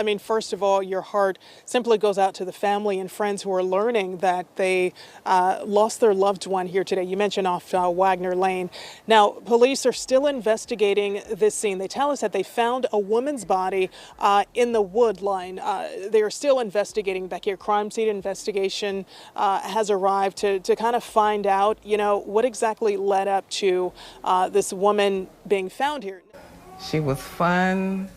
I mean, first of all, your heart simply goes out to the family and friends who are learning that they lost their loved one here today. You mentioned off Wagner Lane. Now, police are still investigating this scene. They tell us that they found a woman's body in the wood line. They are still investigating back here. Crime scene investigation has arrived to kind of find out, you know, what exactly led up to this woman being found here. She was fun.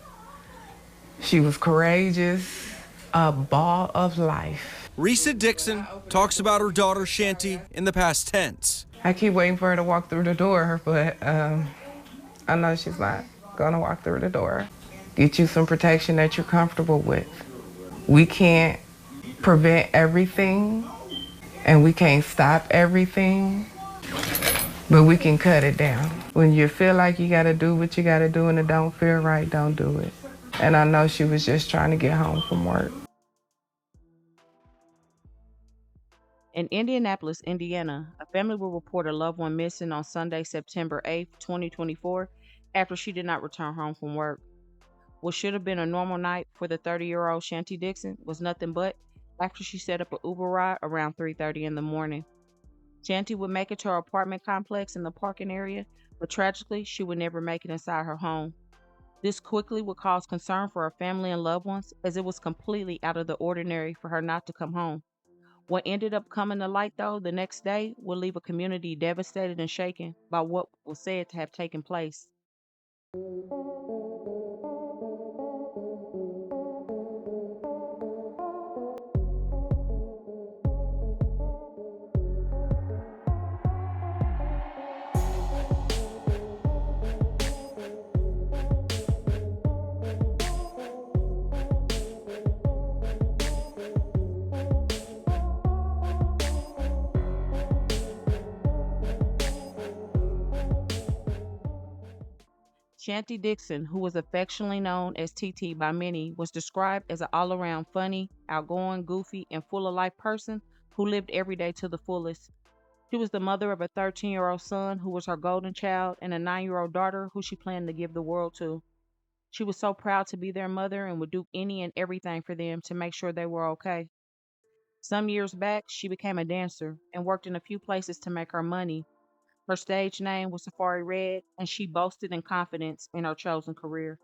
She was courageous. A ball of life. Chanti Dixon talks about her daughter Shanty in the past tense. I keep waiting for her to walk through the door, but I know she's not gonna walk through the door. Get you some protection that you're comfortable with. We can't prevent everything, and we can't stop everything, but we can cut it down. When you feel like you gotta do what you gotta do and it don't feel right, don't do it. And I know she was just trying to get home from work. In Indianapolis, Indiana, a family will report a loved one missing on Sunday, September 8th, 2024, after she did not return home from work. What should have been a normal night for the 30-year-old Chanti Dixon was nothing but after she set up an Uber ride around 3:30 in the morning. Shanty would make it to her apartment complex in the parking area, but tragically, she would never make it inside her home. This quickly would cause concern for her family and loved ones, as it was completely out of the ordinary for her not to come home. What ended up coming to light, though, the next day would leave a community devastated and shaken by what was said to have taken place. Chanti Dixon, who was affectionately known as TT by many, was described as an all-around funny, outgoing, goofy, and full-of-life person who lived every day to the fullest. She was the mother of a 13-year-old son who was her golden child and a 9-year-old daughter who she planned to give the world to. She was so proud to be their mother and would do any and everything for them to make sure they were okay. Some years back, she became a dancer and worked in a few places to make her money. Her stage name was Safari Red, and she boasted in confidence in her chosen career.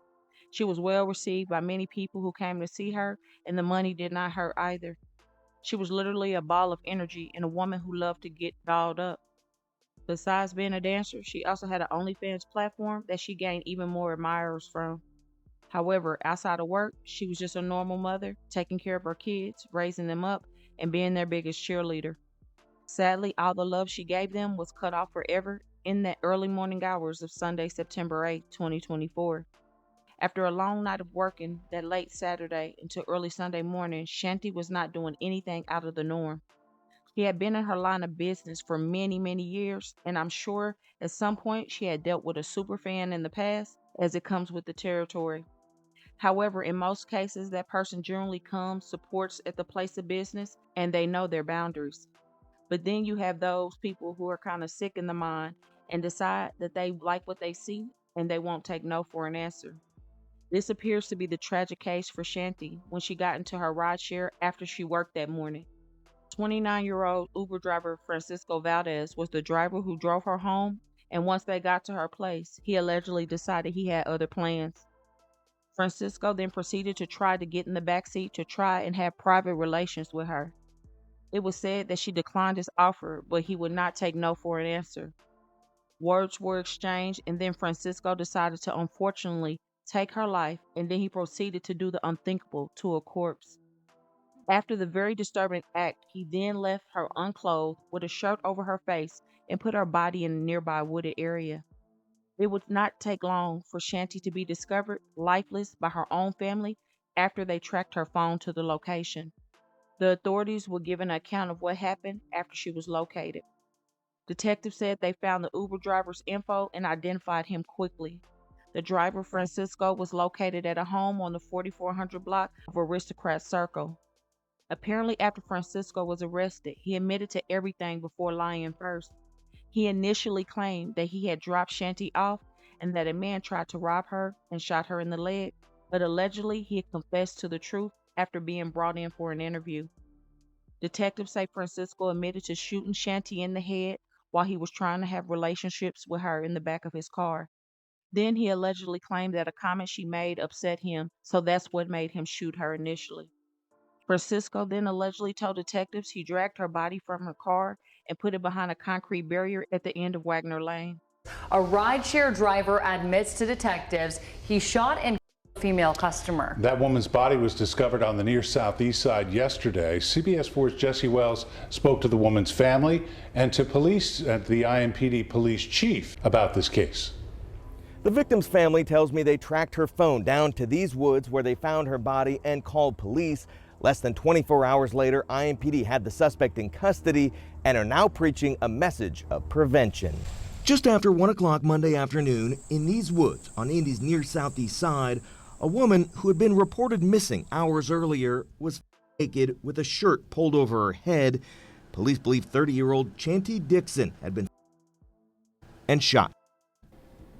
She was well received by many people who came to see her, and the money did not hurt either. She was literally a ball of energy and a woman who loved to get dolled up. Besides being a dancer, she also had an OnlyFans platform that she gained even more admirers from. However, outside of work, she was just a normal mother, taking care of her kids, raising them up, and being their biggest cheerleader. Sadly, all the love she gave them was cut off forever in the early morning hours of Sunday, September 8, 2024. After a long night of working that late Saturday into early Sunday morning, Shanty was not doing anything out of the norm. She had been in her line of business for many, many years, and I'm sure at some point she had dealt with a superfan in the past, as it comes with the territory. However, in most cases, that person generally comes, supports at the place of business, and they know their boundaries. But then you have those people who are kind of sick in the mind and decide that they like what they see and they won't take no for an answer. This appears to be the tragic case for Shanty when she got into her rideshare after she worked that morning. 29-year-old Uber driver Francisco Valadez was the driver who drove her home, and once they got to her place, he allegedly decided he had other plans. Francisco then proceeded to try to get in the backseat to try and have private relations with her. It was said that she declined his offer, but he would not take no for an answer. Words were exchanged, and then Francisco decided to unfortunately take her life, and then he proceeded to do the unthinkable to a corpse. After the very disturbing act, he then left her unclothed with a shirt over her face and put her body in a nearby wooded area. It would not take long for Shanty to be discovered lifeless by her own family after they tracked her phone to the location. The authorities were given an account of what happened after she was located. Detectives said they found the Uber driver's info and identified him quickly. The driver, Francisco, was located at a home on the 4400 block of Aristocrat Circle. Apparently, after Francisco was arrested, he admitted to everything before lying first. He initially claimed that he had dropped Shanty off and that a man tried to rob her and shot her in the leg. but allegedly he had confessed to the truth after being brought in for an interview. Detectives say Francisco admitted to shooting Shanty in the head while he was trying to have relationships with her in the back of his car. Then he allegedly claimed that a comment she made upset him, so that's what made him shoot her initially. Francisco then allegedly told detectives he dragged her body from her car and put it behind a concrete barrier at the end of Wagner Lane. A rideshare driver admits to detectives he shot and killed a female customer. That woman's body was discovered on the near southeast side yesterday. CBS 4's Jesse Wells spoke to the woman's family and to police at the IMPD police chief about this case. The victim's family tells me they tracked her phone down to these woods where they found her body and called police. Less than 24 hours later, IMPD had the suspect in custody and are now preaching a message of prevention. Just after 1 o'clock Monday afternoon, in these woods on Indy's near southeast side, a woman who had been reported missing hours earlier was naked with a shirt pulled over her head. Police believe 30-year-old Chanti Dixon had been and shot.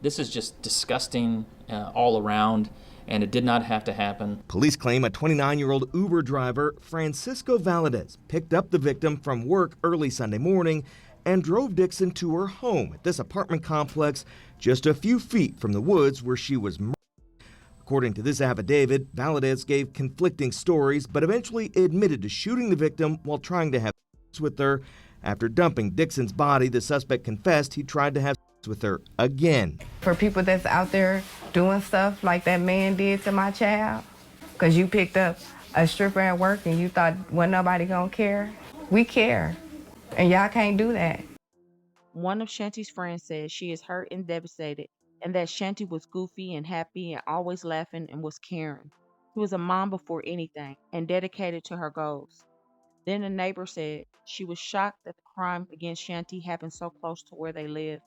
This is just disgusting all around, and it did not have to happen. Police claim a 29-year-old Uber driver, Francisco Valadez, picked up the victim from work early Sunday morning and drove Dixon to her home at this apartment complex just a few feet from the woods where she was murdered. According to this affidavit, Valadez gave conflicting stories but eventually admitted to shooting the victim while trying to have sex with her. After dumping Dixon's body, the suspect confessed he tried to have sex with her again. For people that's out there doing stuff like that man did to my child, because you picked up a stripper at work and you thought wasn't nobody gonna care, we care. And y'all can't do that. One of Shanty's friends says she is hurt and devastated, and that Shanty was goofy and happy and always laughing and was caring. She was a mom before anything and dedicated to her goals. Then a neighbor said she was shocked that the crime against Shanty happened so close to where they live.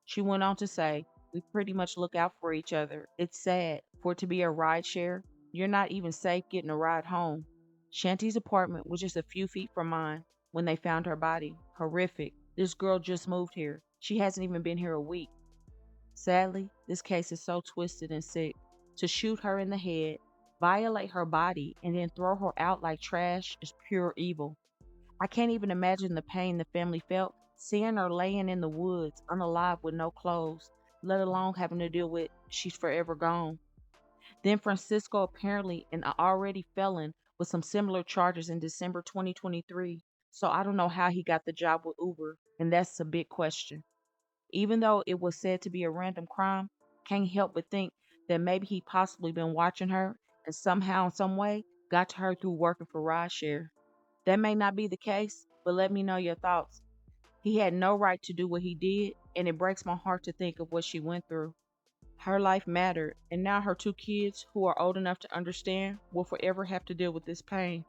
She went on to say, "We pretty much look out for each other. It's sad. For it to be a rideshare, you're not even safe getting a ride home." Shanty's apartment was just a few feet from mine when they found her body. Horrific. This girl just moved here. She hasn't even been here a week. Sadly, this case is so twisted and sick. To shoot her in the head, violate her body, and then throw her out like trash is pure evil. I can't even imagine the pain the family felt seeing her laying in the woods, unalive with no clothes, let alone having to deal with she's forever gone. Then Francisco, apparently an already felon with some similar charges in December 2023, so I don't know how he got the job with Uber, and that's a big question. Even though it was said to be a random crime, can't help but think that maybe he possibly been watching her and somehow in some way got to her through working for rideshare. That may not be the case, but let me know your thoughts. He had no right to do what he did, and it breaks my heart to think of what she went through. Her life mattered, and now her 2 kids, who are old enough to understand, will forever have to deal with this pain.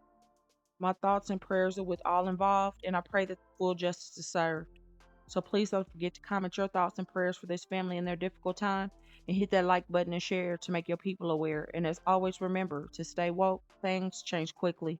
My thoughts and prayers are with all involved, and I pray that full justice is served. So please don't forget to comment your thoughts and prayers for this family in their difficult time, and hit that like button and share to make your people aware. And as always, remember to stay woke. Things change quickly.